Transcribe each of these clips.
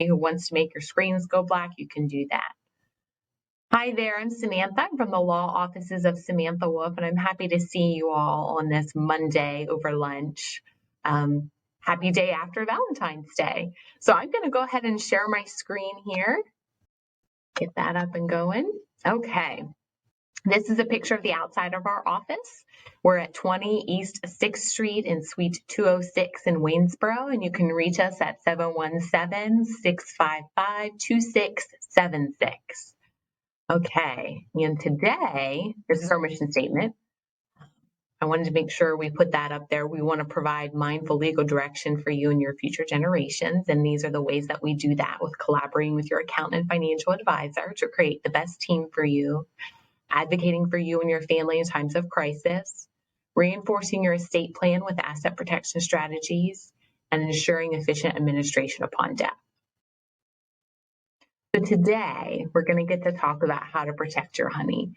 who wants to make your screens go black, you can do that. Hi there, I'm Samantha. I'm from the law offices of Samantha Wolfe, and I'm happy to see you all on this Monday over lunch. Happy day after Valentine's Day. So I'm going to go ahead and share my screen here. Get that up and going. Okay. This is a picture of the outside of our office. We're at 20 East 6th Street in Suite 206 in Waynesboro, and you can reach us at 717-655-2676. Okay, and today, this is our mission statement. I wanted to make sure we put that up there. We want to provide mindful legal direction for you and your future generations. And these are the ways that we do that, with collaborating with your accountant and financial advisor to create the best team for you, advocating for you and your family in times of crisis, reinforcing your estate plan with asset protection strategies, and ensuring efficient administration upon death. So today, we're going to get to talk about how to protect your honey.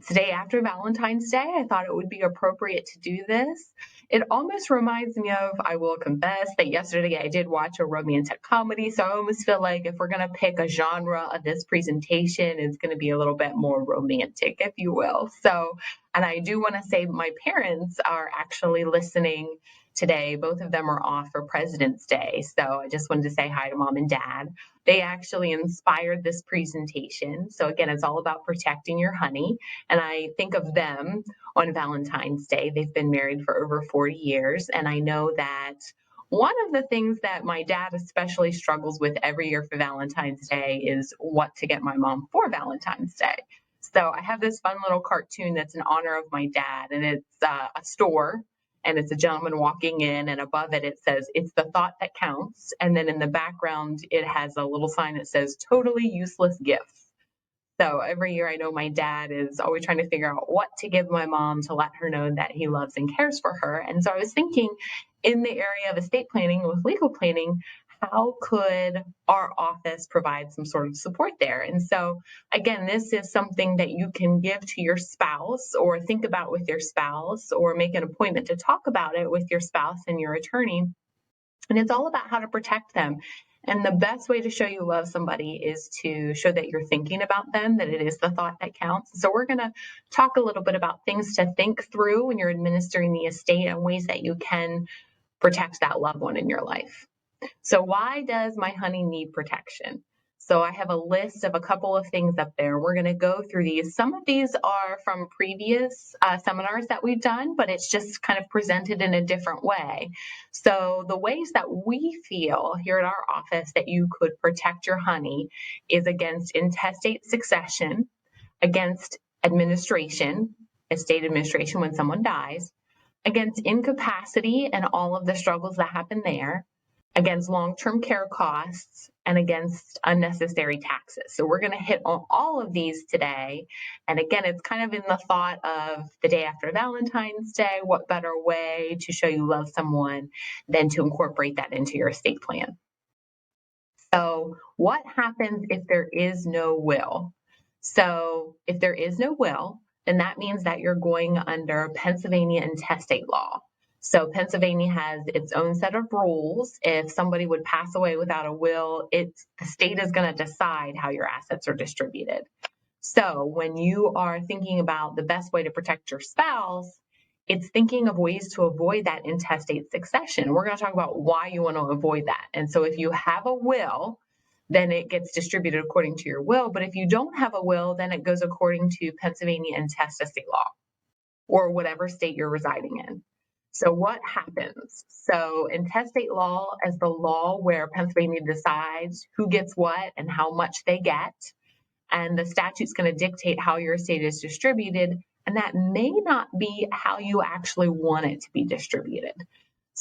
Today after Valentine's Day, I thought it would be appropriate to do this. It almost reminds me of, I will confess, that yesterday I did watch a romantic comedy, so I almost feel like if we're going to pick a genre of this presentation, it's going to be a little bit more romantic, if you will. So, and I do want to say my parents are actually listening today. Both of them are off for President's Day, so I just wanted to say hi to Mom and Dad. They actually inspired this presentation. So again, it's all about protecting your honey. And I think of them on Valentine's Day. They've been married for over 40 years. And I know that one of the things that my dad especially struggles with every year for Valentine's Day is what to get my mom for Valentine's Day. So I have this fun little cartoon that's in honor of my dad, and it's a store. And it's a gentleman walking in, and above it, it says, "It's the thought that counts." And then in the background, it has a little sign that says, "Totally useless gifts." So every year, I know my dad is always trying to figure out what to give my mom to let her know that he loves and cares for her. And so I was thinking, in the area of estate planning with legal planning, how could our office provide some sort of support there? And so, again, this is something that you can give to your spouse or think about with your spouse, or make an appointment to talk about it with your spouse and your attorney. And it's all about how to protect them. And the best way to show you love somebody is to show that you're thinking about them, that it is the thought that counts. So we're going to talk a little bit about things to think through when you're administering the estate and ways that you can protect that loved one in your life. So why does my honey need protection? So I have a list of a couple of things up there. We're going to go through these. Some of these are from previous seminars that we've done, but it's just kind of presented in a different way. So the ways that we feel here at our office that you could protect your honey is against intestate succession, against administration, estate administration when someone dies, against incapacity and all of the struggles that happen there, against long-term care costs, and against unnecessary taxes. So we're going to hit on all of these today. And again, it's kind of in the thought of the day after Valentine's Day. What better way to show you love someone than to incorporate that into your estate plan? So what happens if there is no will? So if there is no will, then that means that you're going under Pennsylvania intestate law. So Pennsylvania has its own set of rules. If somebody would pass away without a will, the state is going to decide how your assets are distributed. So when you are thinking about the best way to protect your spouse, it's thinking of ways to avoid that intestate succession. We're going to talk about why you want to avoid that. And so if you have a will, then it gets distributed according to your will. But if you don't have a will, then it goes according to Pennsylvania intestate law, or whatever state you're residing in. So what happens? So intestate law is the law where Pennsylvania decides who gets what and how much they get. And the statute's going to dictate how your estate is distributed. And that may not be how you actually want it to be distributed.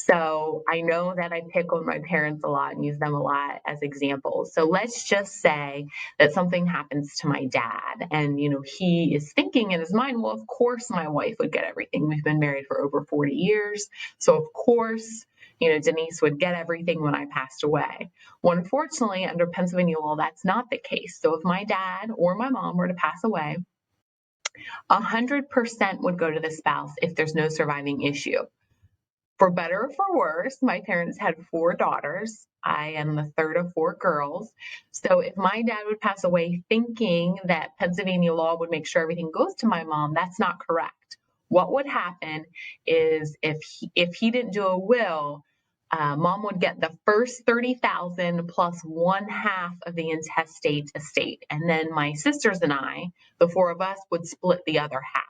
So I know that I pick on my parents a lot and use them a lot as examples. So let's just say that something happens to my dad and, he is thinking in his mind, well, of course my wife would get everything. We've been married for over 40 years. So of course, Denise would get everything when I passed away. Well, unfortunately, under Pennsylvania law, that's not the case. So if my dad or my mom were to pass away, 100% would go to the spouse if there's no surviving issue. For better or for worse, my parents had 4 daughters. I am the third of 4 girls. So if my dad would pass away thinking that Pennsylvania law would make sure everything goes to my mom, that's not correct. What would happen is if he didn't do a will, mom would get the first 30,000 plus 1/2 of the intestate estate, and then my sisters and I, the 4 of us, would split the other half.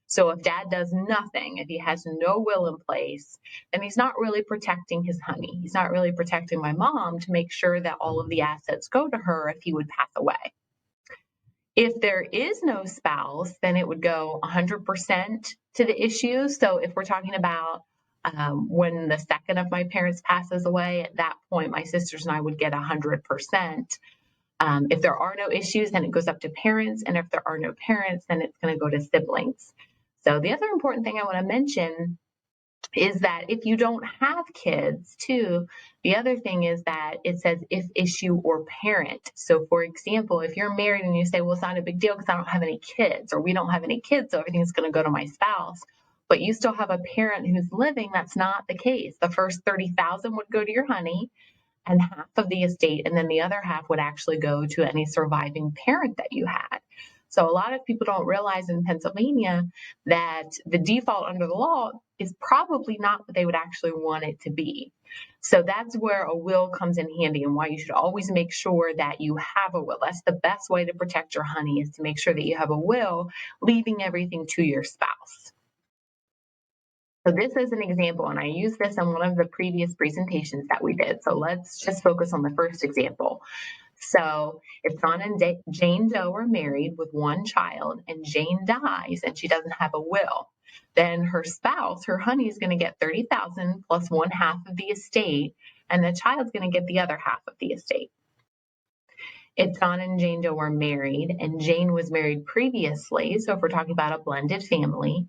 So if dad does nothing, if he has no will in place, then he's not really protecting his honey. He's not really protecting my mom to make sure that all of the assets go to her if he would pass away. If there is no spouse, then it would go 100% to the issue. So if we're talking about when the second of my parents passes away, at that point, my sisters and I would get 100%. If there are no issues, then it goes up to parents. And if there are no parents, then it's going to go to siblings. So the other important thing I want to mention is that if you don't have kids too, the other thing is that it says if issue or parent. So for example, if you're married and you say, well, it's not a big deal because I don't have any kids, or we don't have any kids, so everything's going to go to my spouse, but you still have a parent who's living, that's not the case. The first 30,000 would go to your honey and half of the estate, and then the other half would actually go to any surviving parent that you had. So a lot of people don't realize in Pennsylvania that the default under the law is probably not what they would actually want it to be. So that's where a will comes in handy, and why you should always make sure that you have a will. That's the best way to protect your honey, is to make sure that you have a will, leaving everything to your spouse. So this is an example, and I used this in one of the previous presentations that we did. So let's just focus on the first example. So if John and Jane Doe are married with 1 child, and Jane dies and she doesn't have a will, then her spouse, her honey, is going to get 30,000 plus 1/2 of the estate, and the child's going to get the other half of the estate. If John and Jane Doe were married and Jane was married previously, so if we're talking about a blended family,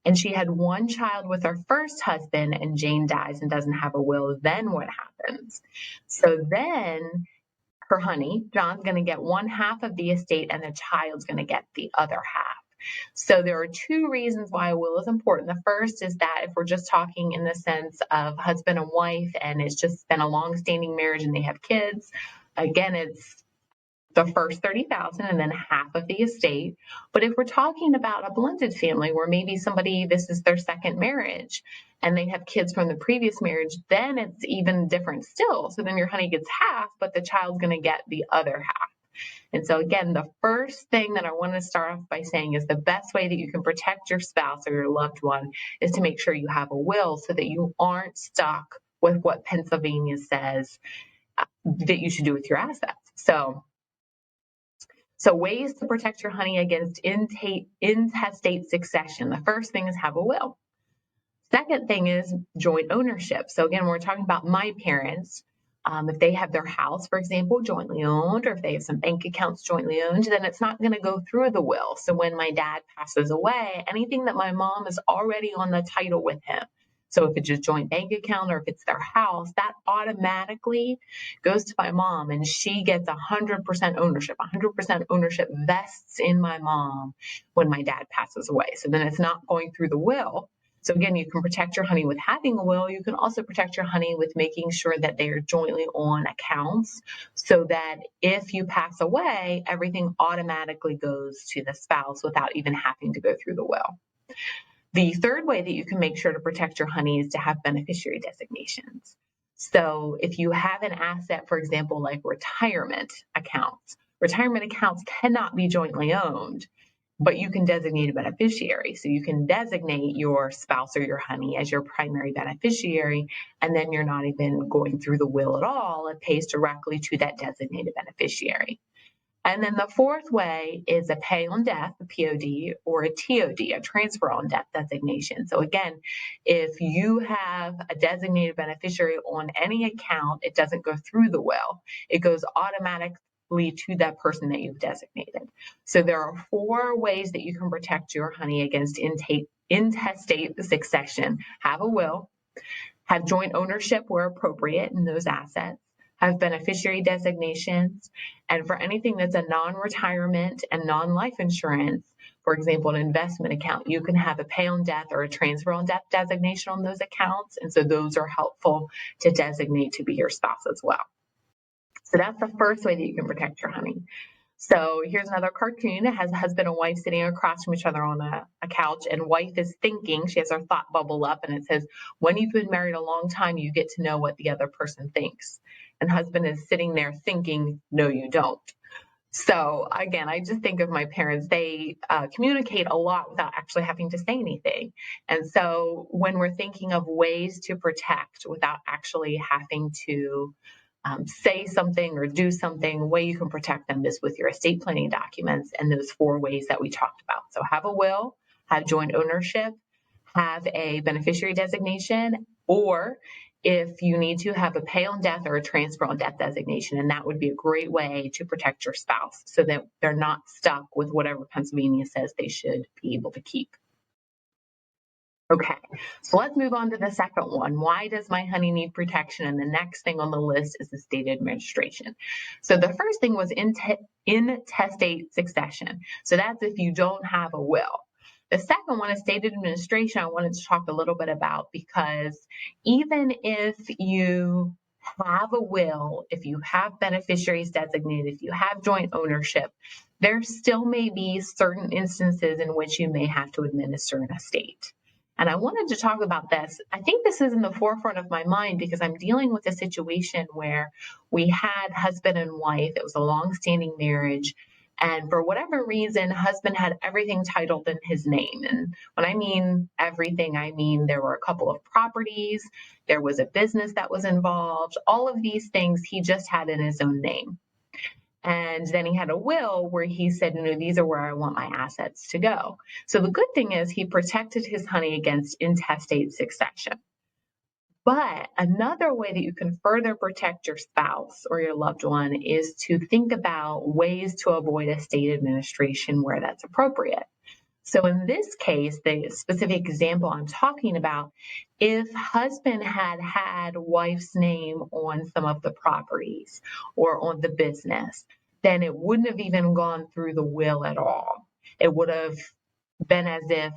and she had 1 child with her first husband and Jane dies and doesn't have a will, then what happens? So then her honey, John's going to get 1/2 of the estate and the child's going to get the other half. So there are 2 reasons why a will is important. The first is that if we're just talking in the sense of husband and wife and it's just been a long-standing marriage and they have kids, again, it's the first 30,000 and then half of the estate. But if we're talking about a blended family where maybe somebody, this is their second marriage and they have kids from the previous marriage, then it's even different still. So then your honey gets half, but the child's going to get the other half. And so again, the first thing that I want to start off by saying is the best way that you can protect your spouse or your loved one is to make sure you have a will, so that you aren't stuck with what Pennsylvania says that you should do with your assets. So ways to protect your honey against intestate succession. The first thing is have a will. Second thing is joint ownership. So again, we're talking about my parents. If they have their house, for example, jointly owned, or if they have some bank accounts jointly owned, then it's not going to go through the will. So when my dad passes away, anything that my mom is already on the title with him, so if it's a joint bank account or if it's their house, that automatically goes to my mom, and she gets 100% ownership. 100% ownership vests in my mom when my dad passes away. So then it's not going through the will. So again, you can protect your honey with having a will. You can also protect your honey with making sure that they are jointly on accounts, so that if you pass away, everything automatically goes to the spouse without even having to go through the will. The third way that you can make sure to protect your honey is to have beneficiary designations. So if you have an asset, for example, like retirement accounts cannot be jointly owned, but you can designate a beneficiary. So you can designate your spouse or your honey as your primary beneficiary, and then you're not even going through the will at all. It pays directly to that designated beneficiary. And then the fourth way is a pay on death, a POD, or a TOD, a transfer on death designation. So again, if you have a designated beneficiary on any account, it doesn't go through the will. It goes automatically to that person that you've designated. So there are 4 ways that you can protect your honey against intestate succession. Have a will, have joint ownership where appropriate in those assets, have beneficiary designations, and for anything that's a non-retirement and non-life insurance, for example, an investment account, you can have a pay on death or a transfer on death designation on those accounts. And so those are helpful to designate to be your spouse as well. So that's the first way that you can protect your honey. So here's another cartoon. It has a husband and wife sitting across from each other on a couch, and wife is thinking, she has her thought bubble up, and it says, when you've been married a long time, you get to know what the other person thinks. And husband is sitting there thinking, no, you don't. So again, I just think of my parents, they communicate a lot without actually having to say anything. And so when we're thinking of ways to protect without actually having to say something or do something, the way you can protect them is with your estate planning documents and those 4 ways that we talked about. So have a will, have joint ownership, have a beneficiary designation, or if you need to, have a pay on death or a transfer on death designation. And that would be a great way to protect your spouse so that they're not stuck with whatever Pennsylvania says they should be able to keep. Okay, so let's move on to the second one. Why does my honey need protection? And the next thing on the list is estate administration. So the first thing was intestate succession. So that's if you don't have a will. The second one, estate administration, I wanted to talk a little bit about, because even if you have a will, if you have beneficiaries designated, if you have joint ownership, there still may be certain instances in which you may have to administer an estate. And I wanted to talk about this. I think this is in the forefront of my mind because I'm dealing with a situation where we had husband and wife. It was a long-standing marriage. And for whatever reason, husband had everything titled in his name. And when I mean everything, I mean there were a couple of properties, there was a business that was involved, all of these things he just had in his own name. And then he had a will where he said, these are where I want my assets to go. So the good thing is he protected his honey against intestate succession. But another way that you can further protect your spouse or your loved one is to think about ways to avoid estate administration where that's appropriate. So in this case, the specific example I'm talking about, if husband had wife's name on some of the properties or on the business, then it wouldn't have even gone through the will at all. It would have been as if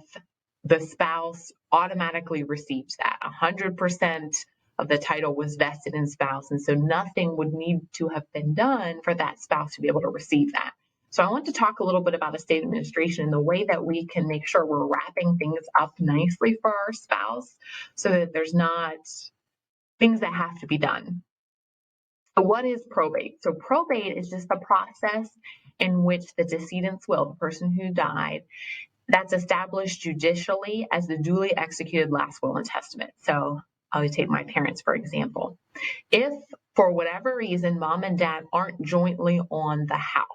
the spouse automatically receives that. 100% of the title was vested in spouse, and so nothing would need to have been done for that spouse to be able to receive that. So I want to talk a little bit about estate administration and the way that we can make sure we're wrapping things up nicely for our spouse so that there's not things that have to be done. So what is probate? So probate is just the process in which the decedent's will, the person who died, that's established judicially as the duly executed last will and testament. So I'll take my parents, for example. If for whatever reason, mom and dad aren't jointly on the house,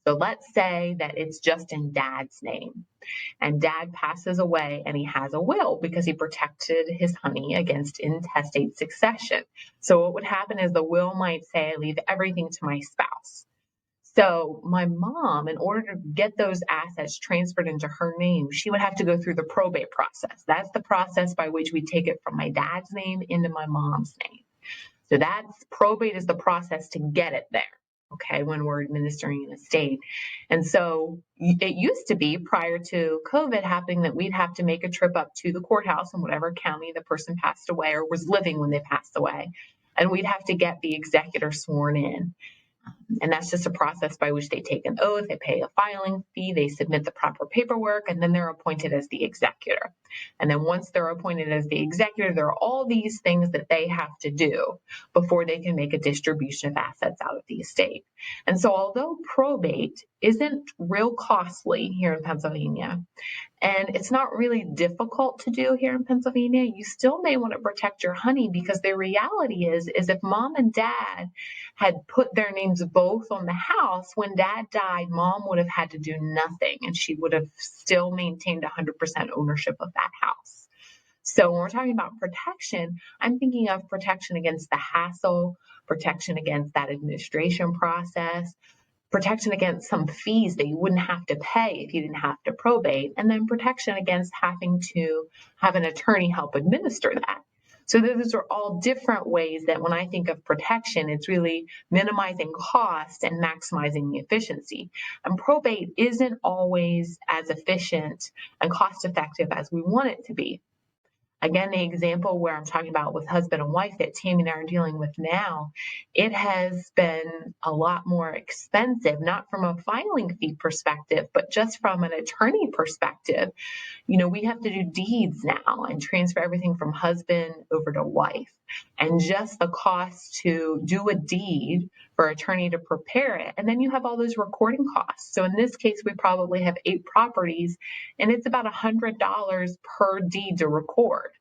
so let's say that it's just in dad's name and dad passes away and he has a will because he protected his honey against intestate succession. So what would happen is the will might say, I leave everything to my spouse. So my mom, in order to get those assets transferred into her name, she would have to go through the probate process. That's the process by which we take it from my dad's name into my mom's name. So probate is the process to get it there. Okay, when we're administering an estate. And so it used to be prior to COVID happening that we'd have to make a trip up to the courthouse in whatever county the person passed away or was living when they passed away. And we'd have to get the executor sworn in. And that's just a process by which they take an oath, they pay a filing fee, they submit the proper paperwork, and then they're appointed as the executor. And then once they're appointed as the executor, there are all these things that they have to do before they can make a distribution of assets out of the estate. And so although probate isn't real costly here in Pennsylvania, and it's not really difficult to do here in Pennsylvania, you still may want to protect your honey because the reality is if mom and dad had put their names both on the house, when dad died, mom would have had to do nothing and she would have still maintained 100% ownership of that house. So when we're talking about protection, I'm thinking of protection against the hassle, protection against that administration process, protection against some fees that you wouldn't have to pay if you didn't have to probate, and then protection against having to have an attorney help administer that. So those are all different ways that when I think of protection, it's really minimizing cost and maximizing the efficiency. And probate isn't always as efficient and cost effective as we want it to be. Again, the example where I'm talking about with husband and wife that Tammy and I are dealing with now, it has been a lot more expensive, not from a filing fee perspective, but just from an attorney perspective. We have to do deeds now and transfer everything from husband over to wife. And just the cost to do a deed for attorney to prepare it. And then you have all those recording costs. So in this case, we probably have 8 properties and it's about $100 per deed to record.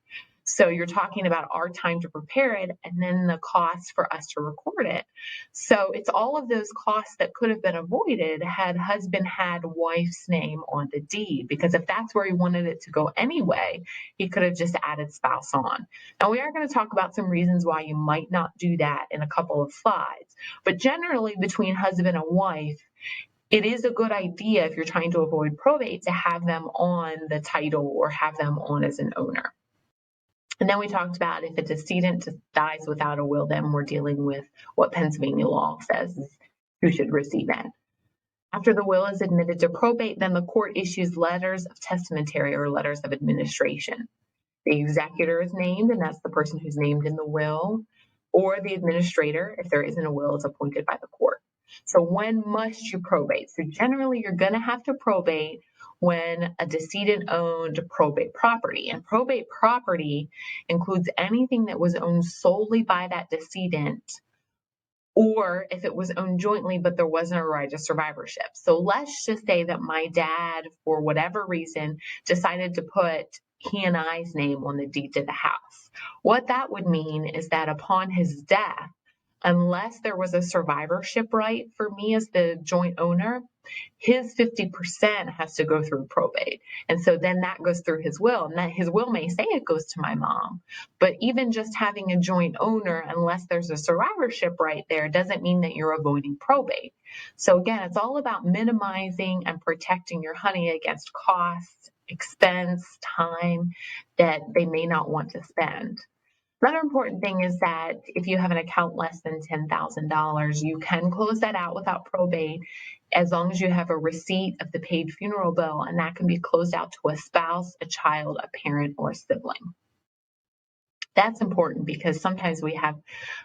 So you're talking about our time to prepare it and then the cost for us to record it. So it's all of those costs that could have been avoided had husband had wife's name on the deed, because if that's where he wanted it to go anyway, he could have just added spouse on. Now we are going to talk about some reasons why you might not do that in a couple of slides, but generally between husband and wife, it is a good idea if you're trying to avoid probate to have them on the title or have them on as an owner. And then we talked about if a decedent dies without a will, then we're dealing with what Pennsylvania law says is who should receive it. After the will is admitted to probate, then the court issues letters of testamentary or letters of administration. The executor is named, and that's the person who's named in the will, or the administrator, if there isn't a will, is appointed by the court. So when must you probate? So generally, you're going to have to probate when a decedent owned probate property. And probate property includes anything that was owned solely by that decedent, or if it was owned jointly, but there wasn't a right of survivorship. So let's just say that my dad, for whatever reason, decided to put he and I's name on the deed to the house. What that would mean is that upon his death, unless there was a survivorship right for me as the joint owner, his 50% has to go through probate. And so then that goes through his will, and that his will may say it goes to my mom. But even just having a joint owner, unless there's a survivorship right there, doesn't mean that you're avoiding probate. So again, it's all about minimizing and protecting your honey against cost, expense, time that they may not want to spend. Another important thing is that if you have an account less than $10,000, you can close that out without probate as long as you have a receipt of the paid funeral bill, and that can be closed out to a spouse, a child, a parent, or a sibling. That's important because sometimes we have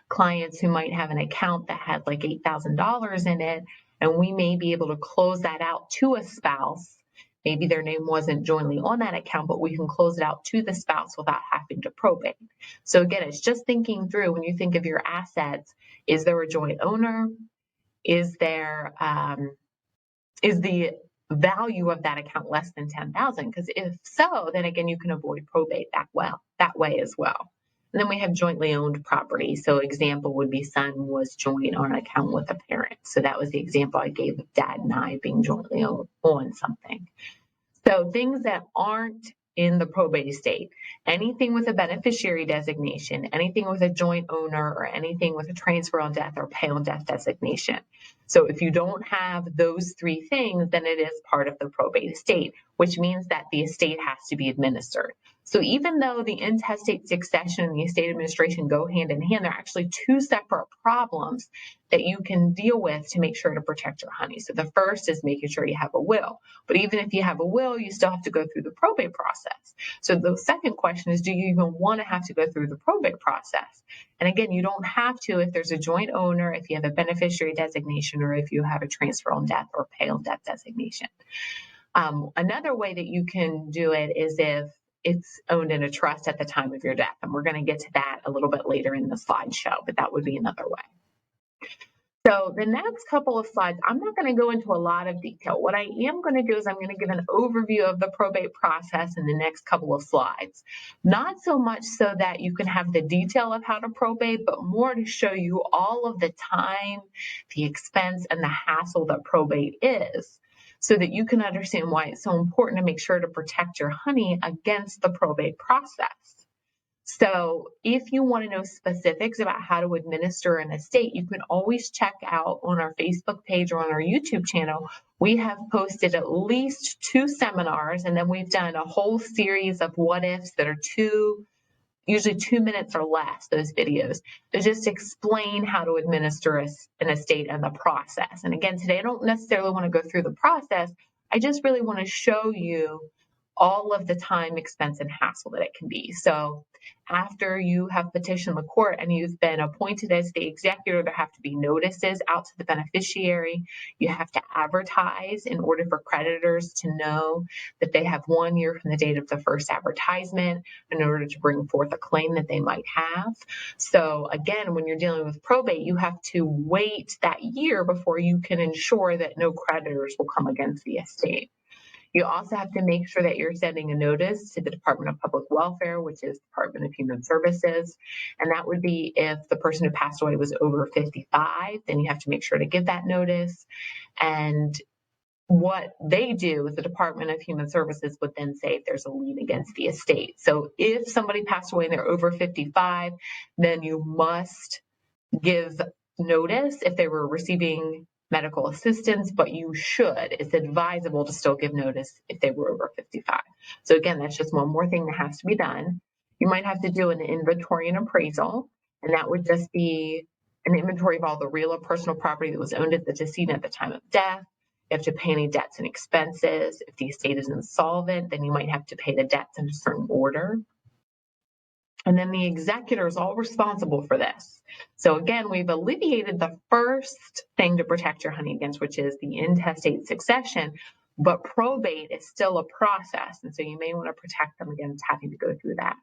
clients who might have an account that had like $8,000 in it, and we may be able to close that out to a spouse. Maybe their name wasn't jointly on that account, but we can close it out to the spouse without having to probate. So again, it's just thinking through when you think of your assets, is there a joint owner? Is there, is the value of that account less than $10,000? Because if so, then again, you can avoid probate that way as well. And then we have jointly owned property. So example would be son was joint on an account with a parent. So that was the example I gave of dad and I being jointly owned on something. So things that aren't in the probate estate, anything with a beneficiary designation, anything with a joint owner, or anything with a transfer on death or pay on death designation. So if you don't have those 3 things, then it is part of the probate estate, which means that the estate has to be administered. So even though the intestate succession and the estate administration go hand in hand, they're actually 2 separate problems that you can deal with to make sure to protect your honey. So the first is making sure you have a will. But even if you have a will, you still have to go through the probate process. So the second question is, do you even want to have to go through the probate process? And again, you don't have to if there's a joint owner, if you have a beneficiary designation, or if you have a transfer on death or pay on death designation. Another way that you can do it is if it's owned in a trust at the time of your death. And we're going to get to that a little bit later in the slideshow, but that would be another way. So the next couple of slides, I'm not going to go into a lot of detail. What I am going to do is I'm going to give an overview of the probate process in the next couple of slides. Not so much so that you can have the detail of how to probate, but more to show you all of the time, the expense, and the hassle that probate is, so that you can understand why it's so important to make sure to protect your honey against the probate process. So if you want to know specifics about how to administer an estate, you can always check out on our Facebook page or on our YouTube channel. We have posted at least 2 seminars, and then we've done a whole series of what ifs that are 2 usually 2 minutes or less, those videos, to just explain how to administer an estate and the process. And again, today I don't necessarily want to go through the process. I just really want to show you all of the time, expense, and hassle that it can be. So after you have petitioned the court and you've been appointed as the executor, there have to be notices out to the beneficiary. You have to advertise in order for creditors to know that they have 1 year from the date of the first advertisement in order to bring forth a claim that they might have. So again, when you're dealing with probate, you have to wait that year before you can ensure that no creditors will come against the estate. You also have to make sure that you're sending a notice to the Department of Public Welfare, which is Department of Human Services. And that would be if the person who passed away was over 55, then you have to make sure to give that notice. And what they do is the Department of Human Services would then say if there's a lien against the estate. So if somebody passed away and they're over 55, then you must give notice if they were receiving medical assistance, but you should. It's advisable to still give notice if they were over 55. So again, that's just one more thing that has to be done. You might have to do an inventory and appraisal, and that would just be an inventory of all the real or personal property that was owned at the decedent at the time of death. You have to pay any debts and expenses. If the estate is insolvent, then you might have to pay the debts in a certain order. And then the executor is all responsible for this. So again, we've alleviated the first thing to protect your honey against, which is the intestate succession, but probate is still a process. And so you may want to protect them against having to go through that.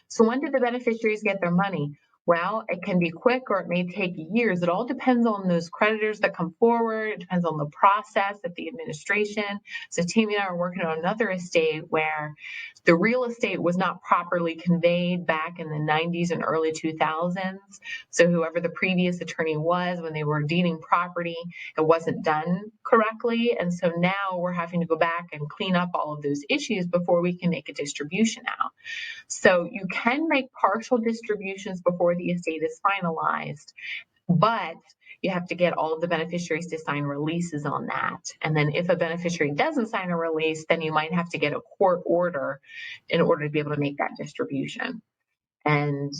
So when do the beneficiaries get their money? Well, it can be quick or it may take years. It all depends on those creditors that come forward. It depends on the process of the administration. So Tammy and I are working on another estate where the real estate was not properly conveyed back in the 90s and early 2000s. So whoever the previous attorney was, when they were deeding property, it wasn't done correctly. And so now we're having to go back and clean up all of those issues before we can make a distribution out. So you can make partial distributions before the estate is finalized, but you have to get all of the beneficiaries to sign releases on that. And then if a beneficiary doesn't sign a release, then you might have to get a court order in order to be able to make that distribution. And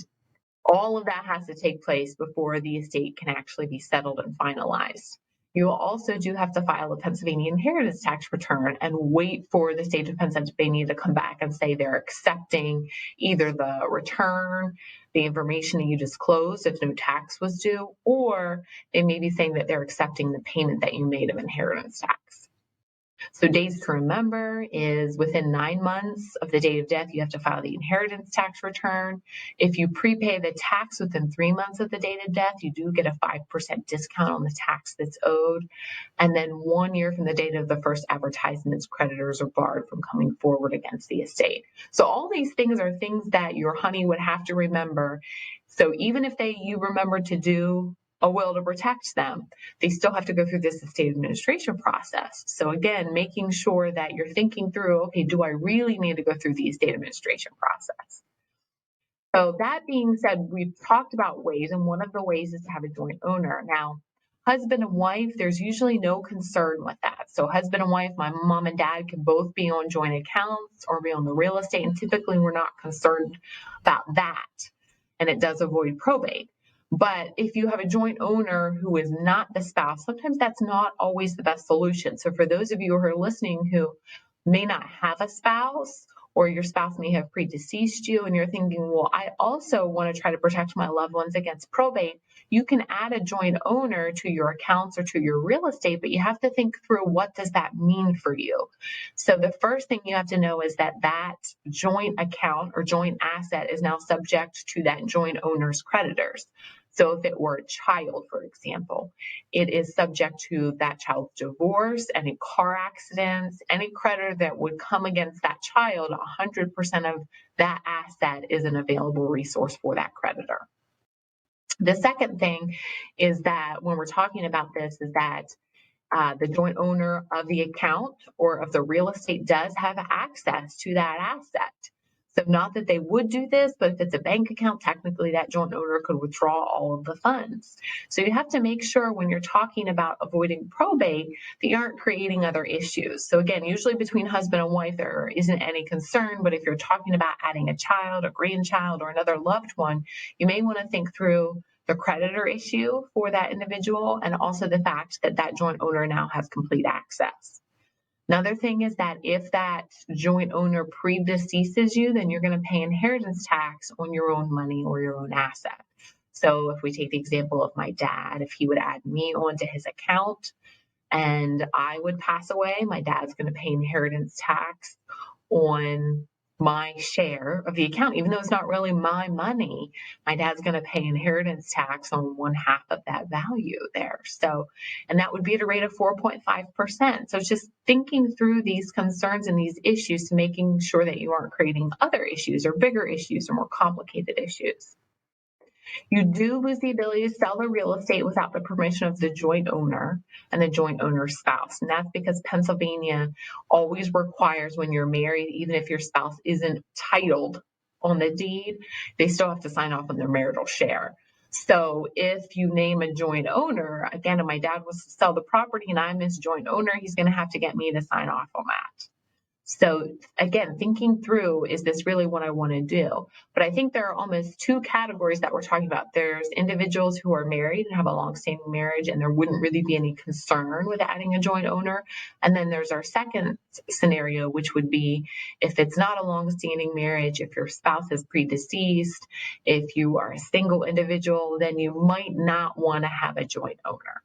all of that has to take place before the estate can actually be settled and finalized. You also do have to file a Pennsylvania inheritance tax return and wait for the state of Pennsylvania to come back and say they're accepting either the return, the information that you disclosed if no tax was due, or they may be saying that they're accepting the payment that you made of inheritance tax. So days to remember is within 9 months of the date of death, you have to file the inheritance tax return. If you prepay the tax within 3 months of the date of death, you do get a 5% discount on the tax that's owed. And then 1 year from the date of the first advertisements, creditors are barred from coming forward against the estate. So all these things are things that your honey would have to remember. So even if you remember to do a will to protect them, they still have to go through this estate administration process. So again, making sure that you're thinking through, okay, do I really need to go through the estate administration process? So that being said, we've talked about ways, and one of the ways is to have a joint owner. Now, husband and wife, there's usually no concern with that. So husband and wife, my mom and dad can both be on joint accounts or be on the real estate, and typically we're not concerned about that, and it does avoid probate. But if you have a joint owner who is not the spouse, sometimes that's not always the best solution. So for those of you who are listening who may not have a spouse, or your spouse may have predeceased you and you're thinking, well, I also want to try to protect my loved ones against probate, you can add a joint owner to your accounts or to your real estate, but you have to think through, what does that mean for you? So the first thing you have to know is that joint account or joint asset is now subject to that joint owner's creditors. So if it were a child, for example, it is subject to that child's divorce, any car accidents, any creditor that would come against that child, 100% of that asset is an available resource for that creditor. The second thing is that when we're talking about this is that the joint owner of the account or of the real estate does have access to that asset. So not that they would do this, but if it's a bank account, technically that joint owner could withdraw all of the funds. So you have to make sure when you're talking about avoiding probate that you aren't creating other issues. So again, usually between husband and wife, there isn't any concern, but if you're talking about adding a child, a grandchild, or another loved one, you may want to think through the creditor issue for that individual and also the fact that that joint owner now has complete access. Another thing is that if that joint owner predeceases you, then you're going to pay inheritance tax on your own money or your own asset. So if we take the example of my dad, if he would add me onto his account and I would pass away, my dad's going to pay inheritance tax on my share of the account. Even though it's not really my money, my dad's going to pay inheritance tax on one half of that value there. So, and that would be at a rate of 4.5%. So it's just thinking through these concerns and these issues to making sure that you aren't creating other issues or bigger issues or more complicated issues. You do lose the ability to sell the real estate without the permission of the joint owner and the joint owner's spouse. And that's because Pennsylvania always requires when you're married, even if your spouse isn't titled on the deed, they still have to sign off on their marital share. So if you name a joint owner, again, if my dad wants to sell the property and I'm his joint owner, he's going to have to get me to sign off on that. So again, thinking through, is this really what I want to do? But I think there are almost two categories that we're talking about. There's individuals who are married and have a longstanding marriage, and there wouldn't really be any concern with adding a joint owner. And then there's our second scenario, which would be if it's not a longstanding marriage, if your spouse is predeceased, if you are a single individual, then you might not want to have a joint owner.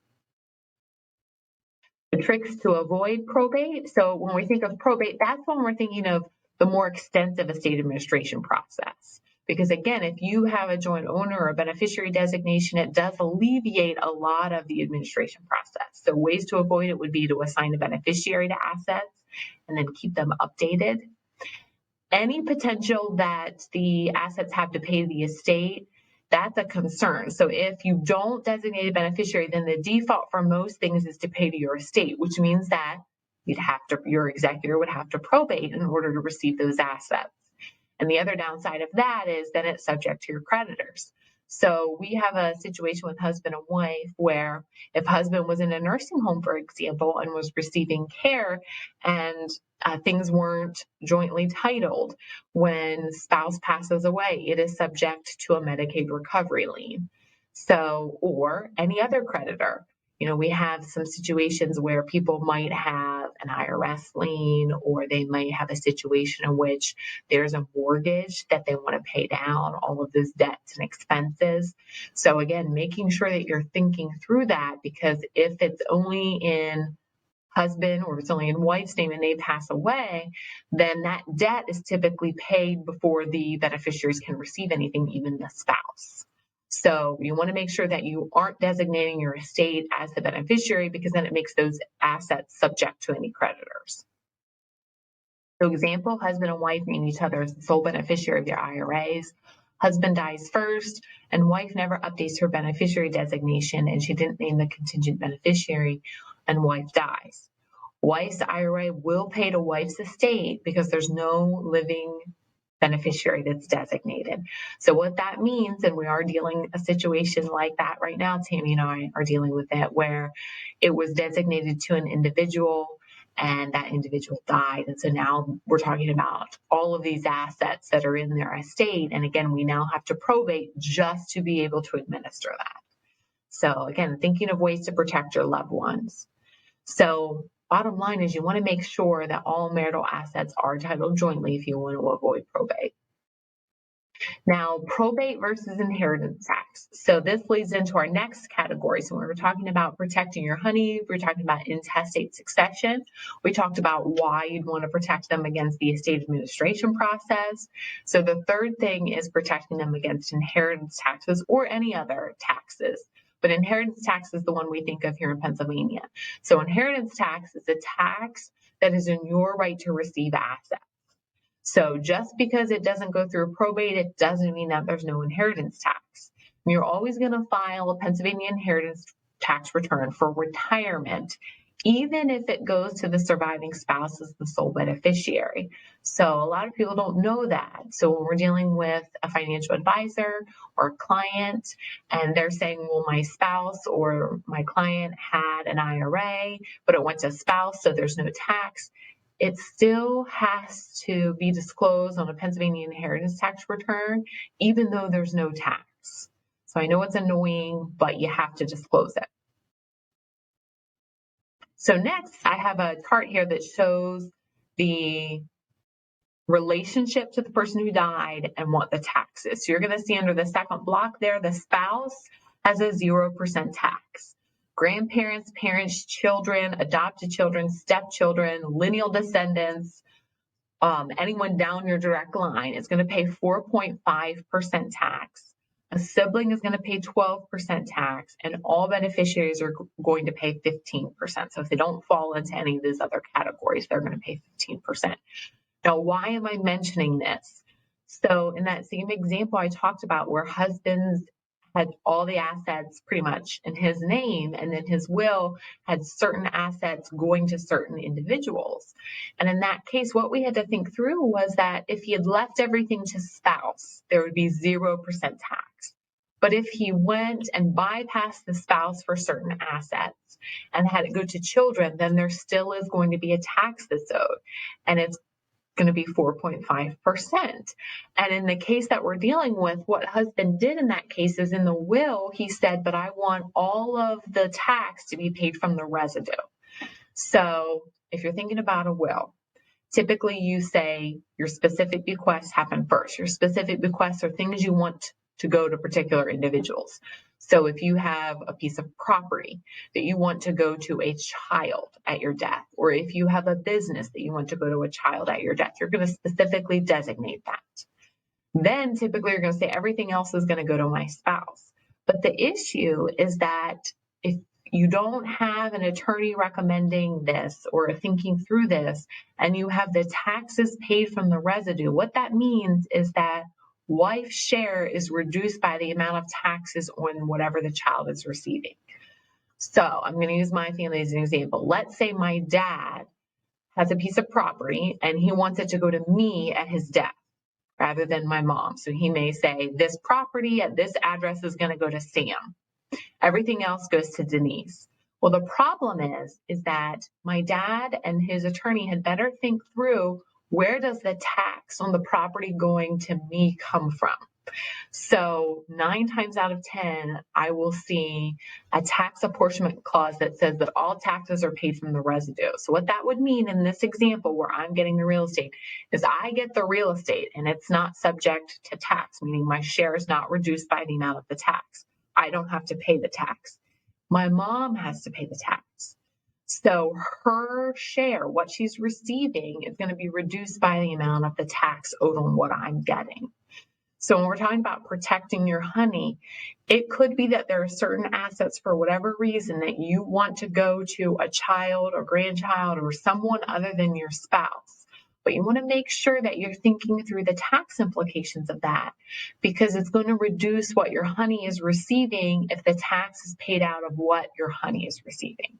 The tricks to avoid probate. So when we think of probate, that's when we're thinking of the more extensive estate administration process. Because again, if you have a joint owner or a beneficiary designation, it does alleviate a lot of the administration process. So ways to avoid it would be to assign a beneficiary to assets and then keep them updated. Any potential that the assets have to pay to the estate, that's a concern. So if you don't designate a beneficiary, then the default for most things is to pay to your estate, which means that your executor would have to probate in order to receive those assets. And the other downside of that is then it's subject to your creditors. So we have a situation with husband and wife where if husband was in a nursing home, for example, and was receiving care and things weren't jointly titled, when spouse passes away, it is subject to a Medicaid recovery lien. So, or any other creditor. You know, we have some situations where people might have an IRS lien, or they might have a situation in which there's a mortgage that they want to pay down, all of those debts and expenses. So again, making sure that you're thinking through that, because if it's only in husband or if it's only in wife's name and they pass away, then that debt is typically paid before the beneficiaries can receive anything, even the spouse. So you want to make sure that you aren't designating your estate as the beneficiary, because then it makes those assets subject to any creditors. So example, husband and wife name each other as the sole beneficiary of their IRAs. Husband dies first and wife never updates her beneficiary designation and she didn't name the contingent beneficiary, and wife dies. Wife's IRA will pay to wife's estate because there's no living beneficiary that's designated. So what that means, and we are dealing a situation like that right now, Tammy and I are dealing with it, where it was designated to an individual and that individual died. And so now we're talking about all of these assets that are in their estate. And again, we now have to probate just to be able to administer that. So again, thinking of ways to protect your loved ones. So bottom line is you want to make sure that all marital assets are titled jointly if you want to avoid probate. Now, probate versus inheritance tax. So this leads into our next category. So when we're talking about protecting your honey, we're talking about intestate succession. We talked about why you'd want to protect them against the estate administration process. So the third thing is protecting them against inheritance taxes or any other taxes. But inheritance tax is the one we think of here in Pennsylvania. So inheritance tax is a tax that is in your right to receive assets. So just because it doesn't go through probate, it doesn't mean that there's no inheritance tax. You're always going to file a Pennsylvania inheritance tax return for retirement, even if it goes to the surviving spouse as the sole beneficiary. So a lot of people don't know that. So when we're dealing with a financial advisor or a client and they're saying, well, my spouse or my client had an IRA, but it went to spouse, so there's no tax, it still has to be disclosed on a Pennsylvania inheritance tax return, even though there's no tax. So I know it's annoying, but you have to disclose it. So next, I have a chart here that shows the relationship to the person who died and what the tax is. So you're going to see under the second block there, the spouse has a 0% tax. Grandparents, parents, children, adopted children, stepchildren, lineal descendants, anyone down your direct line is going to pay 4.5% tax. A sibling is going to pay 12% tax, and all beneficiaries are going to pay 15%. So if they don't fall into any of these other categories, they're going to pay 15%. Now, why am I mentioning this? So in that same example I talked about where husbands had all the assets pretty much in his name, and then his will had certain assets going to certain individuals. And in that case, what we had to think through was that if he had left everything to spouse, there would be 0% tax. But if he went and bypassed the spouse for certain assets and had it go to children, then there still is going to be a tax that's owed. And it's going to be 4.5%. And in the case that we're dealing with, what husband did in that case is in the will, he said, but I want all of the tax to be paid from the residue. So if you're thinking about a will, typically you say your specific bequests happen first. Your specific bequests are things you want to go to particular individuals. So if you have a piece of property that you want to go to a child at your death, or if you have a business that you want to go to a child at your death, you're going to specifically designate that. Then typically you're going to say everything else is going to go to my spouse. But the issue is that if you don't have an attorney recommending this or thinking through this, and you have the taxes paid from the residue, what that means is that wife's share is reduced by the amount of taxes on whatever the child is receiving. So I'm going to use my family as an example. Let's say my dad has a piece of property and he wants it to go to me at his death rather than my mom. So he may say, this property at this address is going to go to Sam. Everything else goes to Denise. Well, the problem is that my dad and his attorney had better think through, where does the tax on the property going to me come from? So 9 times out of 10, I will see a tax apportionment clause that says that all taxes are paid from the residue. So what that would mean in this example where I'm getting the real estate is I get the real estate and it's not subject to tax, meaning my share is not reduced by the amount of the tax. I don't have to pay the tax. My mom has to pay the tax. So her share, what she's receiving, is going to be reduced by the amount of the tax owed on what I'm getting. So when we're talking about protecting your honey, it could be that there are certain assets for whatever reason that you want to go to a child or grandchild or someone other than your spouse. But you want to make sure that you're thinking through the tax implications of that, because it's going to reduce what your honey is receiving if the tax is paid out of what your honey is receiving.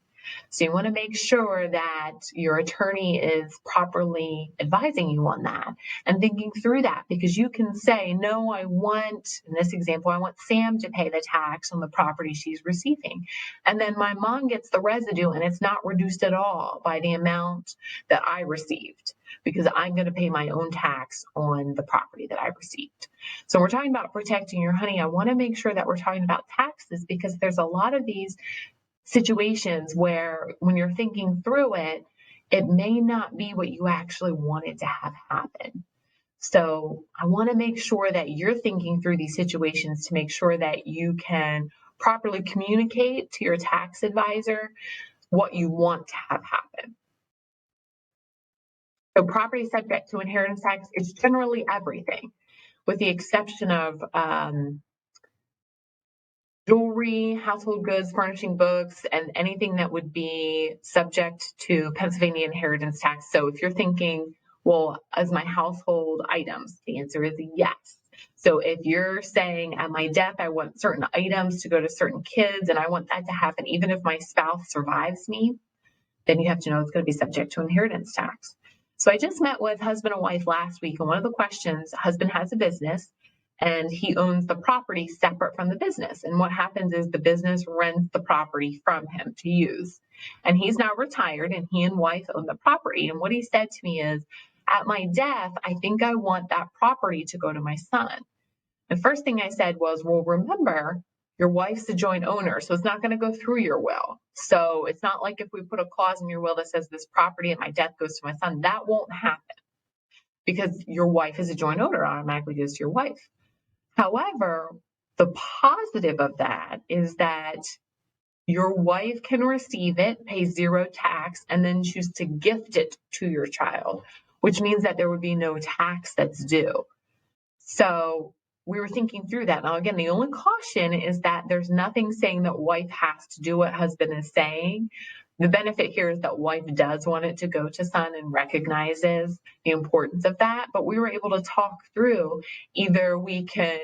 So you want to make sure that your attorney is properly advising you on that and thinking through that, because you can say, no, I want, in this example, I want Sam to pay the tax on the property she's receiving. And then my mom gets the residue and it's not reduced at all by the amount that I received, because I'm going to pay my own tax on the property that I received. So we're talking about protecting your honey. I want to make sure that we're talking about taxes, because there's a lot of these situations where when you're thinking through it, it may not be what you actually wanted to have happen. So I want to make sure that you're thinking through these situations to make sure that you can properly communicate to your tax advisor what you want to have happen. So property subject to inheritance tax is generally everything, with the exception of jewelry, household goods, furnishing, books, and anything that would be subject to Pennsylvania inheritance tax. So if you're thinking, well, as my household items, the answer is yes. So if you're saying at my death, I want certain items to go to certain kids and I want that to happen even if my spouse survives me, then you have to know it's going to be subject to inheritance tax. So I just met with husband and wife last week, and one of the questions, husband has a business and he owns the property separate from the business. And what happens is the business rents the property from him to use. And he's now retired and he and wife own the property. And what he said to me is, at my death, I think I want that property to go to my son. The first thing I said was, well, remember, your wife's a joint owner, so it's not going to go through your will. So it's not like if we put a clause in your will that says this property at my death goes to my son, that won't happen because your wife is a joint owner, automatically goes to your wife. However, the positive of that is that your wife can receive it, pay zero tax, and then choose to gift it to your child, which means that there would be no tax that's due. So we were thinking through that. Now, again, the only caution is that there's nothing saying that wife has to do what husband is saying. The benefit here is that wife does want it to go to son and recognizes the importance of that. But we were able to talk through, either we can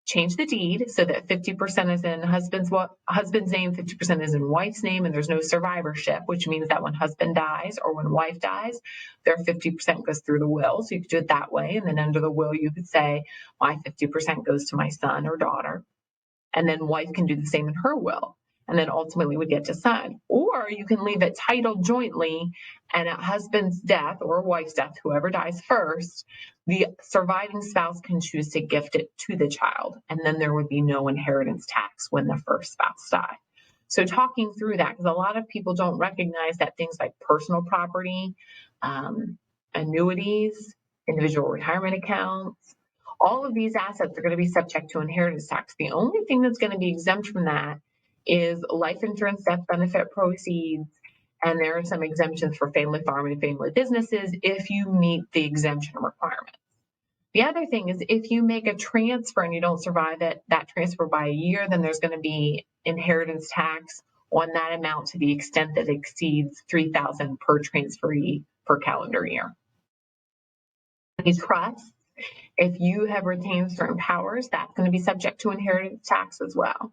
change the deed so that 50% is in husband's name, 50% is in wife's name, and there's no survivorship, which means that when husband dies or when wife dies, their 50% goes through the will. So you could do it that way. And then under the will, you could say, my 50% goes to my son or daughter. And then wife can do the same in her will. And then ultimately would get to son. Or you can leave it titled jointly, and at husband's death or wife's death, whoever dies first, the surviving spouse can choose to gift it to the child. And then there would be no inheritance tax when the first spouse died. So talking through that, because a lot of people don't recognize that things like personal property, annuities, individual retirement accounts, all of these assets are going to be subject to inheritance tax. The only thing that's going to be exempt from that is life insurance, death benefit proceeds, and there are some exemptions for family farm and family businesses if you meet the exemption requirements. The other thing is if you make a transfer and you don't survive that transfer by a year, then there's going to be inheritance tax on that amount to the extent that exceeds $3,000 per transferee per calendar year. These trusts, if you have retained certain powers, that's going to be subject to inheritance tax as well.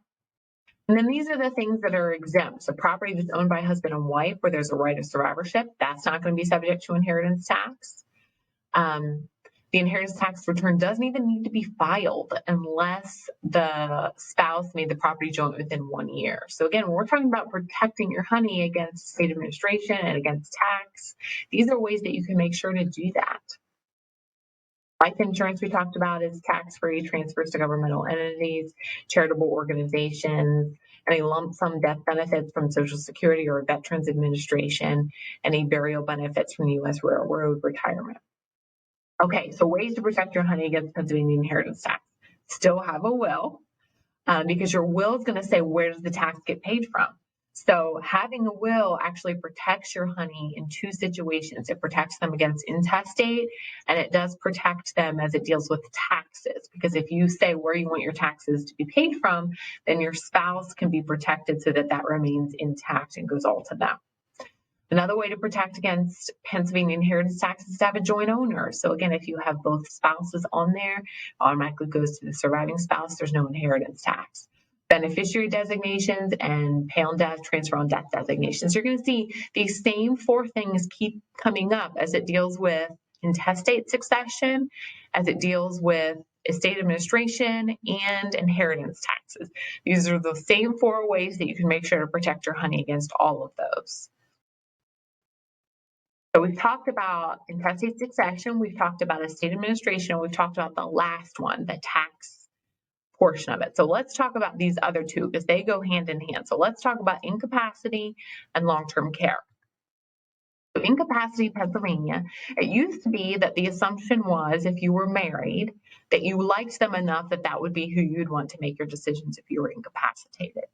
And then these are the things that are exempt. So property that's owned by husband and wife where there's a right of survivorship, that's not going to be subject to inheritance tax. The inheritance tax return doesn't even need to be filed unless the spouse made the property joint within 1 year. So again, when we're talking about protecting your honey against state administration and against tax, these are ways that you can make sure to do that. Life insurance we talked about is tax-free, transfers to governmental entities, charitable organizations, any lump sum death benefits from Social Security or Veterans Administration, any burial benefits from the U.S. Railroad retirement. Okay, so ways to protect your honey against Pennsylvania inheritance tax. Still have a will, because your will is going to say where does the tax get paid from. So having a will actually protects your honey in two situations. It protects them against intestate, and it does protect them as it deals with taxes. Because if you say where you want your taxes to be paid from, then your spouse can be protected so that that remains intact and goes all to them. Another way to protect against Pennsylvania inheritance tax is to have a joint owner. So again, if you have both spouses on there, automatically goes to the surviving spouse. There's no inheritance tax. Beneficiary designations and pay on death, transfer on death designations. You're going to see these same four things keep coming up as it deals with intestate succession, as it deals with estate administration, and inheritance taxes. These are the same four ways that you can make sure to protect your honey against all of those. So we've talked about intestate succession, we've talked about estate administration, we've talked about the last one, the tax portion of it. So let's talk about these other two because they go hand in hand. So let's talk about incapacity and long-term care. So incapacity, Pennsylvania, it used to be that the assumption was if you were married, that you liked them enough that that would be who you'd want to make your decisions if you were incapacitated.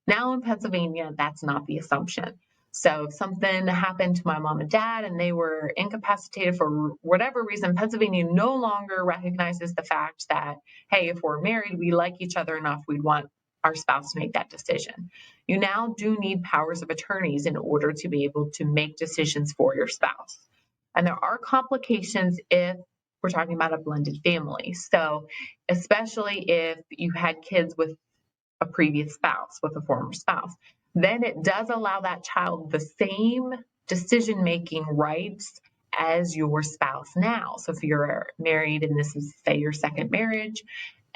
Now in Pennsylvania, that's not the assumption. So if something happened to my mom and dad and they were incapacitated for whatever reason, Pennsylvania no longer recognizes the fact that, hey, if we're married, we like each other enough, we'd want our spouse to make that decision. You now do need powers of attorneys in order to be able to make decisions for your spouse. And there are complications if we're talking about a blended family. So especially if you had kids with a previous spouse, with a former spouse. then it does allow that child the same decision-making rights as your spouse now. So if you're married and this is, say, your second marriage,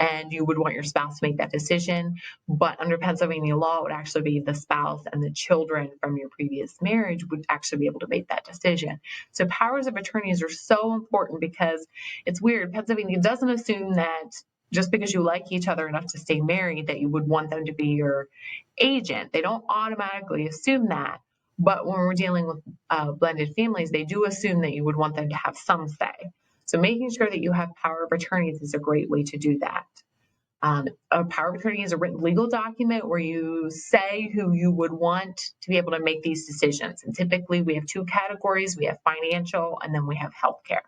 and you would want your spouse to make that decision, but under Pennsylvania law, it would actually be the spouse and the children from your previous marriage would actually be able to make that decision. So powers of attorneys are so important because it's weird. Pennsylvania doesn't assume that just because you like each other enough to stay married that you would want them to be your agent. They don't automatically assume that. But when we're dealing with blended families, they do assume that you would want them to have some say. So making sure that you have power of attorneys is a great way to do that. A power of attorney is a written legal document where you say who you would want to be able to make these decisions. And typically we have two categories. We have financial and then we have healthcare.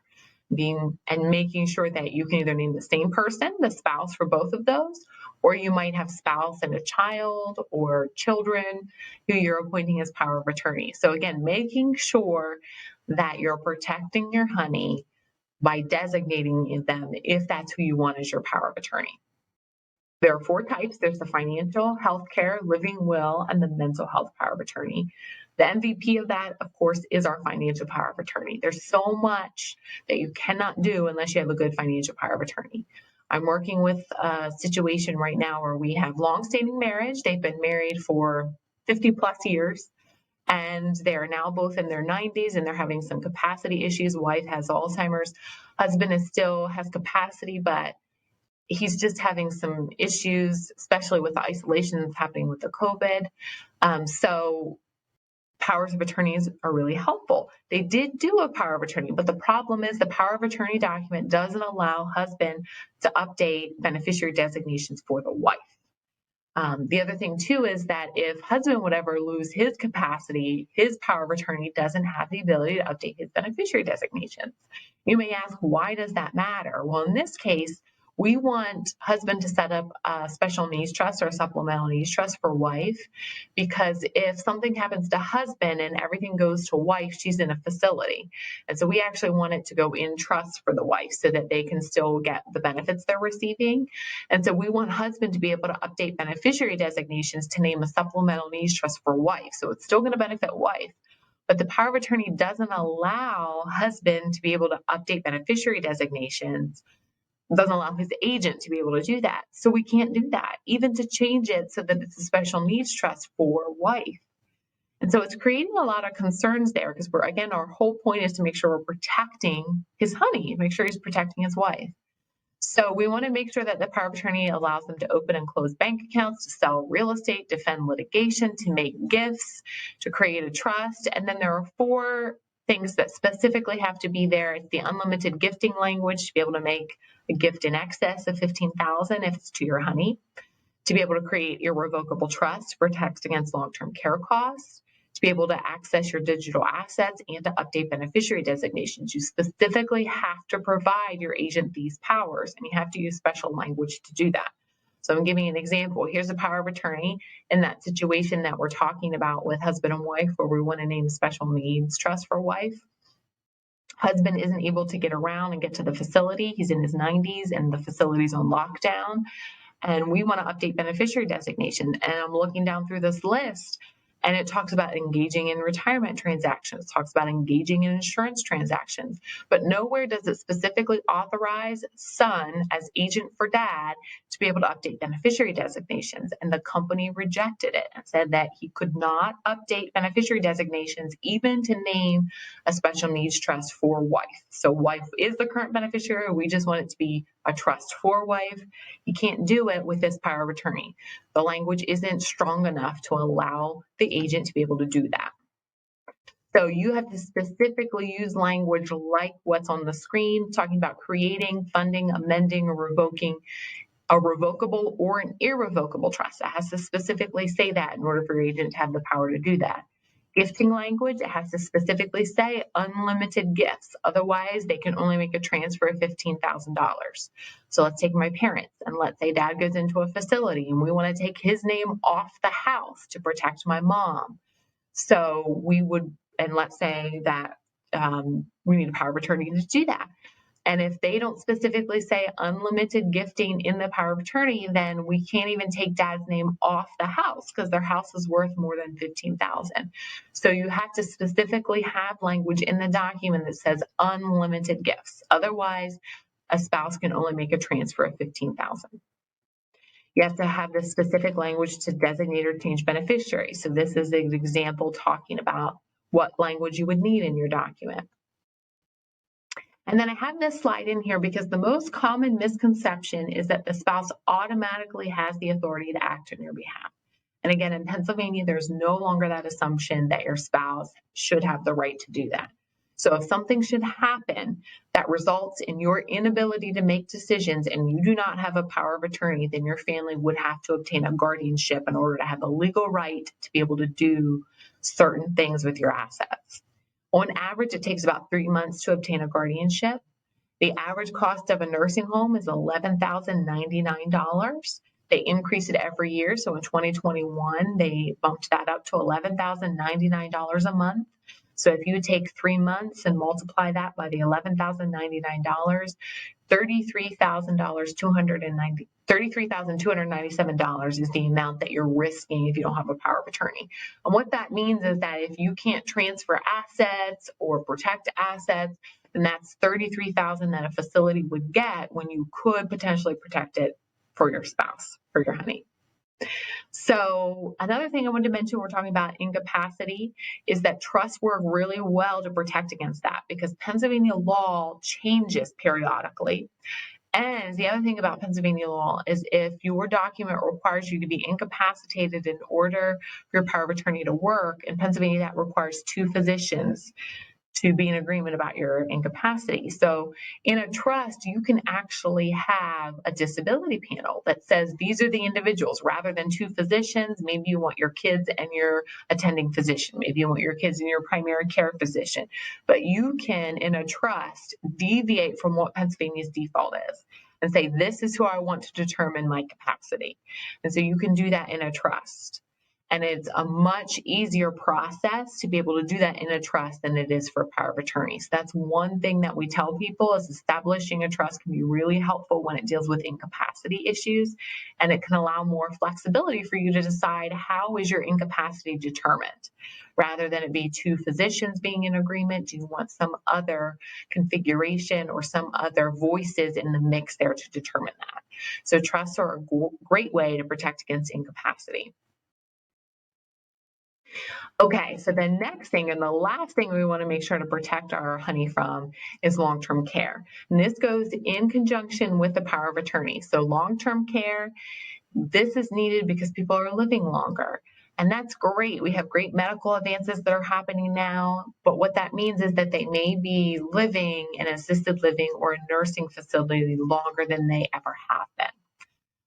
Making sure that you can either name the same person, the spouse for both of those, or you might have spouse and a child or children who you're appointing as power of attorney. So again, making sure that you're protecting your honey by designating them if that's who you want as your power of attorney. There are 4 types. There's the financial, healthcare, living will, and the mental health power of attorney. The MVP of that, of course, is our financial power of attorney. There's so much that you cannot do unless you have a good financial power of attorney. I'm working with a situation right now where we have long-standing marriage. They've been married for 50 plus years. And they're now both in their 90s and they're having some capacity issues. Wife has Alzheimer's. Husband still has capacity, but he's just having some issues, especially with the isolation that's happening with the COVID. So powers of attorneys are really helpful. They did do a power of attorney, but the problem is the power of attorney document doesn't allow husband to update beneficiary designations for the wife. The other thing too is that if husband would ever lose his capacity, his power of attorney doesn't have the ability to update his beneficiary designations. You may ask, why does that matter? Well, in this case, we want husband to set up a special needs trust or a supplemental needs trust for wife, because if something happens to husband and everything goes to wife, she's in a facility. And so we actually want it to go in trust for the wife so that they can still get the benefits they're receiving. And so we want husband to be able to update beneficiary designations to name a supplemental needs trust for wife. So it's still going to benefit wife. But the power of attorney doesn't allow husband to be able to update beneficiary designations, doesn't allow his agent to be able to do that. So we can't do that, even to change it so that it's a special needs trust for wife. And so it's creating a lot of concerns there because again, our whole point is to make sure we're protecting his honey, make sure he's protecting his wife. So we want to make sure that the power of attorney allows them to open and close bank accounts, to sell real estate, defend litigation, to make gifts, to create a trust. And then there are 4 things that specifically have to be there. It's the unlimited gifting language to be able to make a gift in excess of $15,000 if it's to your honey, to be able to create irrevocable trust to protect against long-term care costs, to be able to access your digital assets, and to update beneficiary designations. You specifically have to provide your agent these powers, and you have to use special language to do that. So I'm giving an example. Here's a power of attorney in that situation that we're talking about with husband and wife, where we want to name special needs trust for wife. Husband isn't able to get around and get to the facility. He's in his 90s and the facility's on lockdown. And we want to update beneficiary designation. And I'm looking down through this list, and it talks about engaging in retirement transactions, talks about engaging in insurance transactions, but nowhere does it specifically authorize son as agent for dad to be able to update beneficiary designations. And the company rejected it and said that he could not update beneficiary designations, even to name a special needs trust for wife. So wife is the current beneficiary. We just want it to be a trust for wife. You can't do it with this power of attorney. The language isn't strong enough to allow the agent to be able to do that. So you have to specifically use language like what's on the screen, talking about creating, funding, amending, or revoking a revocable or an irrevocable trust. It has to specifically say that in order for your agent to have the power to do that. Gifting language, it has to specifically say unlimited gifts. Otherwise, they can only make a transfer of $15,000. So let's take my parents, and let's say dad goes into a facility and we want to take his name off the house to protect my mom. So we would, and let's say that we need a power of attorney to do that. And if they don't specifically say unlimited gifting in the power of attorney, then we can't even take dad's name off the house because their house is worth more than $15,000. So you have to specifically have language in the document that says unlimited gifts. Otherwise, a spouse can only make a transfer of $15,000. You have to have the specific language to designate or change beneficiary. So this is an example talking about what language you would need in your document. And then I have this slide in here because the most common misconception is that the spouse automatically has the authority to act on your behalf. And again, in Pennsylvania, there's no longer that assumption that your spouse should have the right to do that. So if something should happen that results in your inability to make decisions and you do not have a power of attorney, then your family would have to obtain a guardianship in order to have a legal right to be able to do certain things with your assets. On average, it takes about 3 months to obtain a guardianship. The average cost of a nursing home is $11,099. They increase it every year. So in 2021, they bumped that up to $11,099 a month. So if you take 3 months and multiply that by the $11,099, $33,297 is the amount that you're risking if you don't have a power of attorney. And what that means is that if you can't transfer assets or protect assets, then that's $33,000 that a facility would get when you could potentially protect it for your spouse, for your honey. So another thing I wanted to mention, we're talking about incapacity, is that trusts work really well to protect against that because Pennsylvania law changes periodically. And the other thing about Pennsylvania law is if your document requires you to be incapacitated in order for your power of attorney to work, in Pennsylvania that requires 2 physicians to be in agreement about your incapacity. So in a trust, you can actually have a disability panel that says these are the individuals. Rather than 2 physicians, maybe you want your kids and your attending physician. Maybe you want your kids and your primary care physician. But you can, in a trust, deviate from what Pennsylvania's default is and say, this is who I want to determine my capacity. And so you can do that in a trust. And it's a much easier process to be able to do that in a trust than it is for power of attorney. So that's one thing that we tell people is establishing a trust can be really helpful when it deals with incapacity issues. And it can allow more flexibility for you to decide how is your incapacity determined. Rather than it be 2 physicians being in agreement, do you want some other configuration or some other voices in the mix there to determine that? So trusts are a great way to protect against incapacity. Okay, so the next thing and the last thing we want to make sure to protect our honey from is long-term care. And this goes in conjunction with the power of attorney. So long-term care, this is needed because people are living longer. And that's great. We have great medical advances that are happening now. But what that means is that they may be living in assisted living or a nursing facility longer than they ever have been.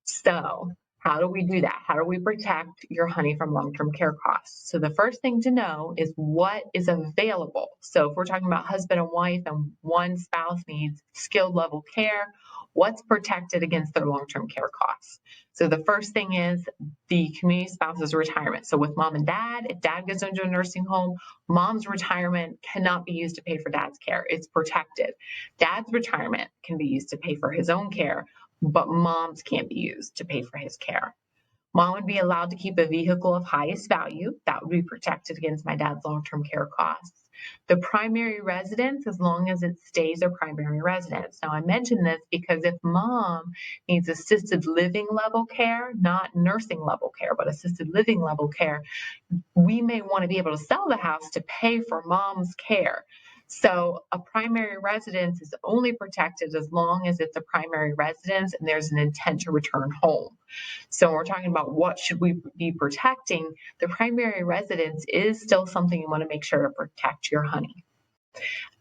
So how do we do that? How do we protect your honey from long-term care costs? So the first thing to know is what is available. So if we're talking about husband and wife and one spouse needs skilled level care, what's protected against their long-term care costs? So the first thing is the community spouse's retirement. So with mom and dad, if dad goes into a nursing home, mom's retirement cannot be used to pay for dad's care. It's protected. Dad's retirement can be used to pay for his own care, but mom's can't be used to pay for his care. Mom would be allowed to keep a vehicle of highest value. That would be protected against my dad's long-term care costs. The primary residence, as long as it stays a primary residence. Now, I mention this because if mom needs assisted living level care, not nursing level care, but assisted living level care, we may want to be able to sell the house to pay for mom's care. So a primary residence is only protected as long as it's a primary residence and there's an intent to return home. So when we're talking about what should we be protecting, the primary residence is still something you want to make sure to protect your honey.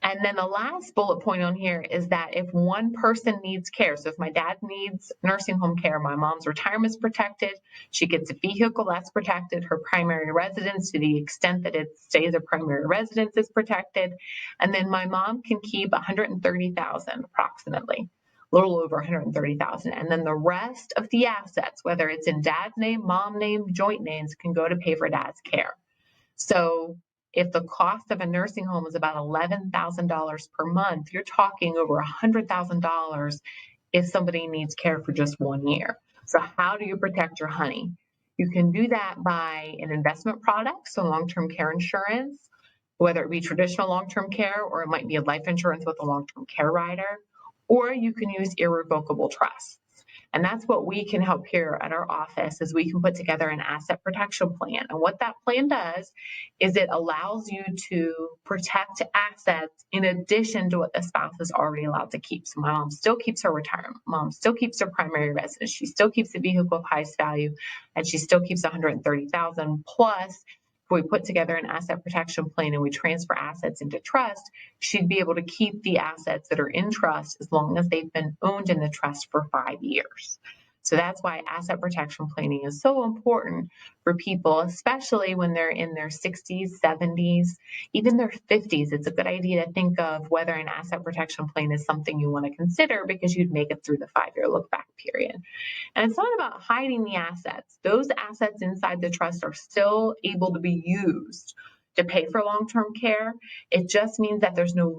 And then the last bullet point on here is that if one person needs care, so if my dad needs nursing home care, my mom's retirement is protected, she gets a vehicle that's protected, her primary residence to the extent that it stays a primary residence is protected, and then my mom can keep $130,000 approximately, a little over $130,000, and then the rest of the assets, whether it's in dad's name, mom name, joint names, can go to pay for dad's care. So if the cost of a nursing home is about $11,000 per month, you're talking over $100,000 if somebody needs care for just 1 year. So how do you protect your honey? You can do that by an investment product, so long-term care insurance, whether it be traditional long-term care or it might be a life insurance with a long-term care rider, or you can use irrevocable trusts. And that's what we can help here at our office is we can put together an asset protection plan. And what that plan does is it allows you to protect assets in addition to what the spouse is already allowed to keep. So my mom still keeps her retirement. Mom still keeps her primary residence. She still keeps the vehicle of highest value, and she still keeps $130,000 plus. If we put together an asset protection plan and we transfer assets into trust, she'd be able to keep the assets that are in trust as long as they've been owned in the trust for 5 years. So that's why asset protection planning is so important for people, especially when they're in their 60s, 70s, even their 50s. It's a good idea to think of whether an asset protection plan is something you want to consider because you'd make it through the 5-year look back period. And it's not about hiding the assets. Those assets inside the trust are still able to be used to pay for long-term care. It just means that there's no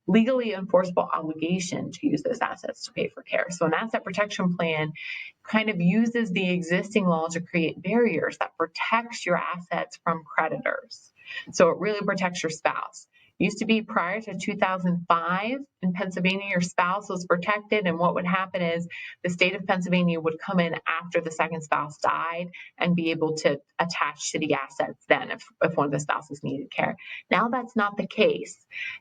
legally enforceable obligation to use those assets to pay for care. So an asset protection plan kind of uses the existing law to create barriers that protects your assets from creditors. So it really protects your spouse. Used to be prior to 2005 in Pennsylvania, your spouse was protected, and what would happen is the state of Pennsylvania would come in after the second spouse died and be able to attach to the assets then if one of the spouses needed care. Now that's not the case.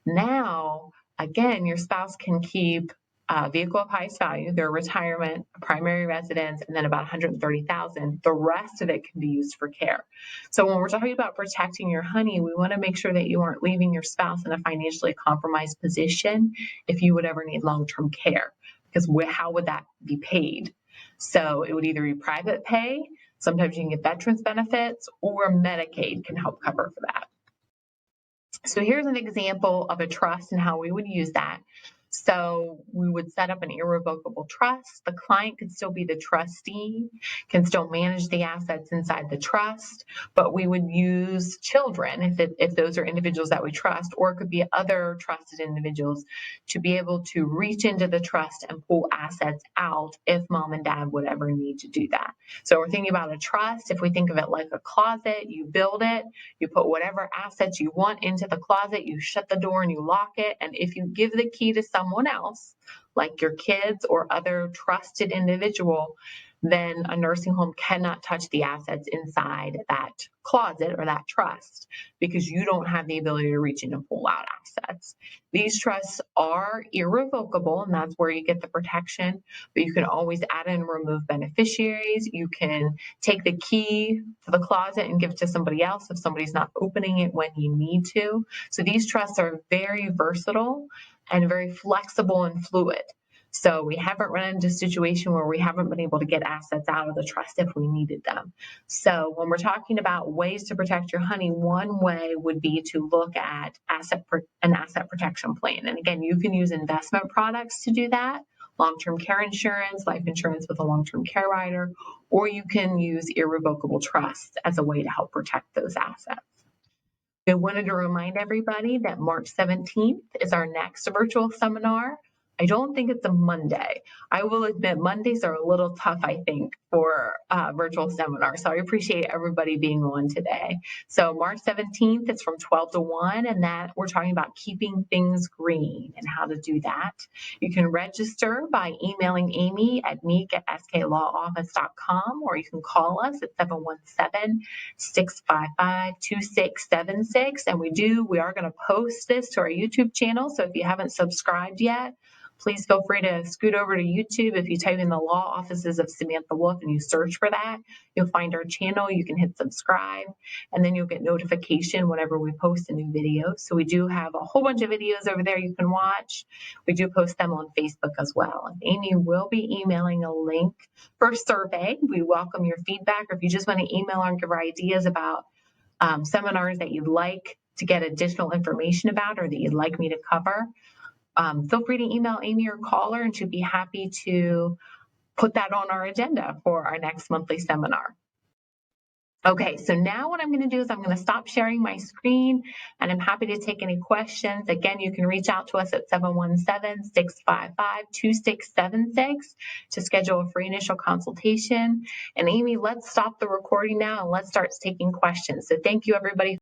Now, again, your spouse can keep a vehicle of highest value, their retirement, a primary residence, and then about $130,000. The rest of it can be used for care. So when we're talking about protecting your honey, we want to make sure that you aren't leaving your spouse in a financially compromised position if you would ever need long-term care, because how would that be paid? So it would either be private pay, sometimes you can get veterans benefits, or Medicaid can help cover for that. So here's an example of a trust and how we would use that. So we would set up an irrevocable trust. The client could still be the trustee, can still manage the assets inside the trust, but we would use children if those are individuals that we trust, or it could be other trusted individuals to be able to reach into the trust and pull assets out if mom and dad would ever need to do that. So we're thinking about a trust. If we think of it like a closet, you build it, you put whatever assets you want into the closet, you shut the door and you lock it. And if you give the key to someone else, like your kids or other trusted individual, then a nursing home cannot touch the assets inside that closet or that trust because you don't have the ability to reach in and pull out assets. These trusts are irrevocable, and that's where you get the protection, but you can always add and remove beneficiaries. You can take the key to the closet and give it to somebody else if somebody's not opening it when you need to. So these trusts are very versatile and very flexible and fluid. So we haven't run into a situation where we haven't been able to get assets out of the trust if we needed them. So when we're talking about ways to protect your honey, one way would be to look at an asset protection plan. And again, you can use investment products to do that, long-term care insurance, life insurance with a long-term care rider, or you can use irrevocable trusts as a way to help protect those assets. I wanted to remind everybody that March 17th is our next virtual seminar. I don't think it's a Monday. I will admit Mondays are a little tough, I think, for virtual seminars. So I appreciate everybody being on today. So March 17th, it's from 12 to 1, and that we're talking about keeping things green and how to do that. You can register by emailing Amy at meek@sklawoffice.com, or you can call us at 717-655-2676. And we are going to post this to our YouTube channel. So if you haven't subscribed yet, please feel free to scoot over to YouTube. If you type in the law offices of Samantha Wolfe and you search for that, you'll find our channel. You can hit subscribe, and then you'll get notification whenever we post a new video. So we do have a whole bunch of videos over there you can watch. We do post them on Facebook as well. And Amy will be emailing a link for a survey. We welcome your feedback, or if you just want to email or give her ideas about seminars that you'd like to get additional information about or that you'd like me to cover. Feel free to email Amy or call her, and she'd be happy to put that on our agenda for our next monthly seminar. Okay, so now what I'm going to do is I'm going to stop sharing my screen, and I'm happy to take any questions. Again, you can reach out to us at 717-655-2676 to schedule a free initial consultation. And Amy, let's stop the recording now and let's start taking questions. So thank you everybody